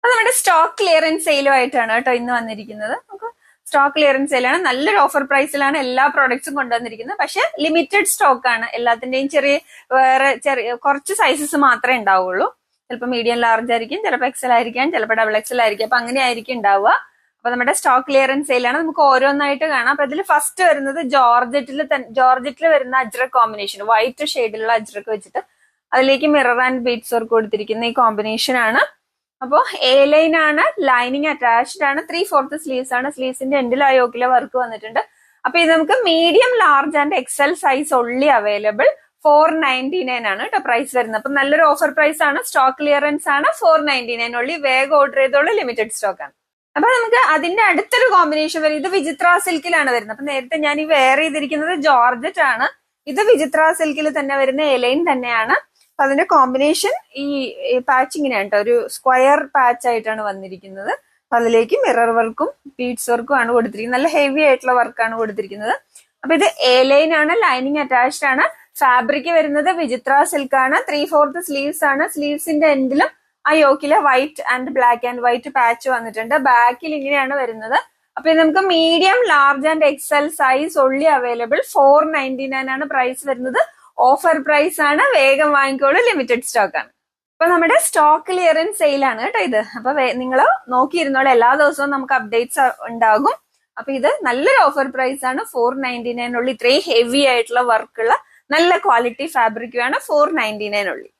അത് നമ്മുടെ stock clearance സെയിലുമായിട്ടാണ് കേട്ടോ ഇന്ന് വന്നിരിക്കുന്നത്. നമുക്ക് സ്റ്റോക്ക് ക്ലിയറൻസ് സെയിലാണ്, നല്ലൊരു ഓഫർ പ്രൈസിലാണ് എല്ലാ പ്രോഡക്ട്സും കൊണ്ടുവന്നിരിക്കുന്നത്. പക്ഷെ ലിമിറ്റഡ് സ്റ്റോക്ക് ആണ്, എല്ലാത്തിന്റെയും ചെറിയ കുറച്ച് സൈസസ് മാത്രമേ ഉണ്ടാവുള്ളൂ. ചിലപ്പോൾ മീഡിയം ലാർജ് ആയിരിക്കും, ചിലപ്പോൾ എക്സൽ ആയിരിക്കാം, ചിലപ്പോൾ ഡബിൾ എക്സൽ ആയിരിക്കും. അപ്പൊ അങ്ങനെ ആയിരിക്കും ഉണ്ടാവുക. അപ്പൊ നമ്മുടെ സ്റ്റോക്ക് ക്ലിയറൻസ് സെയിലാണ്, നമുക്ക് ഓരോന്നായിട്ട് കാണാം. അപ്പൊ ഇതിൽ ഫസ്റ്റ് വരുന്നത് ജോർജറ്റിൽ വരുന്ന അജ്രക് കോമ്പിനേഷൻ, വൈറ്റ് ഷെയ്ഡിലുള്ള അജ്രക് വെച്ചിട്ട് അതിലേക്ക് മിറർ ആൻഡ് ബീഡ്സ് വർക്ക് കൊടുത്തിരിക്കുന്ന ഈ കോമ്പിനേഷൻ ആണ്. അപ്പോ എ ലൈൻ ആണ്, ലൈനിങ് അറ്റാച്ച്ഡ് ആണ്, 3/4 സ്ലീവ്സ് ആണ്. സ്ലീവ്സിന്റെ എൻഡിൽ ആ യോക്കിലെ വർക്ക് വന്നിട്ടുണ്ട്. അപ്പൊ ഇത് നമുക്ക് medium large and XL size only available. 499 ആണ് കേട്ടോ പ്രൈസ് വരുന്നത്. അപ്പൊ നല്ലൊരു ഓഫർ പ്രൈസ് ആണ്, സ്റ്റോക്ക് ക്ലിയറൻസ് ആണ്. 499 ഓൺലി. വേഗം ഓർഡർ ചെയ്തോളൂ, ലിമിറ്റഡ് സ്റ്റോക്ക് ആണ്. അപ്പൊ നമുക്ക് അതിന്റെ അടുത്തൊരു കോമ്പിനേഷൻ വരും. ഇത് വിചിത്ര സിൽക്കിലാണ് വരുന്നത്. അപ്പൊ നേരത്തെ ഞാൻ ഈ വെയർ ചെയ്തിരിക്കുന്നത് ജോർജറ്റ് ആണ്. ഇത് വിചിത്ര സിൽക്കിൽ തന്നെ വരുന്ന എ ലൈൻ തന്നെയാണ്. അപ്പൊ അതിന്റെ കോമ്പിനേഷൻ ഈ പാച്ച് ഇങ്ങനെയാണ് കേട്ടോ, ഒരു സ്ക്വയർ പാച്ച് ആയിട്ടാണ് വന്നിരിക്കുന്നത്. അപ്പൊ അതിലേക്ക് മിറർ വർക്കും ബീഡ്സ് വർക്കും ആണ് കൊടുത്തിരിക്കുന്നത്. നല്ല ഹെവി ആയിട്ടുള്ള വർക്കാണ് കൊടുത്തിരിക്കുന്നത്. അപ്പൊ ഇത് എ ലൈൻ ആണ്, ലൈനിങ് അറ്റാച്ച്ഡ് ആണ്. ഫാബ്രിക് വരുന്നത് വിചിത്ര സിൽക്ക് ആണ്. 3/4 സ്ലീവ്സ് ആണ്. സ്ലീവ്സിന്റെ എൻഡിലും ആ യോക്കിലെ white and black and white patch വന്നിട്ടുണ്ട്. ബാക്കിൽ ഇങ്ങനെയാണ് വരുന്നത്. അപ്പൊ ഇത് നമുക്ക് medium large and XL size only available. 499 ആണ് പ്രൈസ് വരുന്നത്. ഓഫർ പ്രൈസ് ആണ്, വേഗം വാങ്ങിക്കോളൂ, ലിമിറ്റഡ് സ്റ്റോക്ക് ആണ്. അപ്പൊ നമ്മുടെ സ്റ്റോക്ക് ക്ലിയറൻസ് സെയിലാണ് കേട്ടോ ഇത്. അപ്പൊ നിങ്ങൾ നോക്കിയിരുന്നോളൂ, എല്ലാ ദിവസവും നമുക്ക് അപ്ഡേറ്റ്സ് ഉണ്ടാകും. അപ്പൊ ഇത് നല്ലൊരു ഓഫർ പ്രൈസ് ആണ്. 499 ഉള്ളി. ഇത്രയും ഹെവി ആയിട്ടുള്ള വർക്കുള്ള നല്ല ക്വാളിറ്റി ഫാബ്രിക് ആണ്. 499 ഉള്ളി.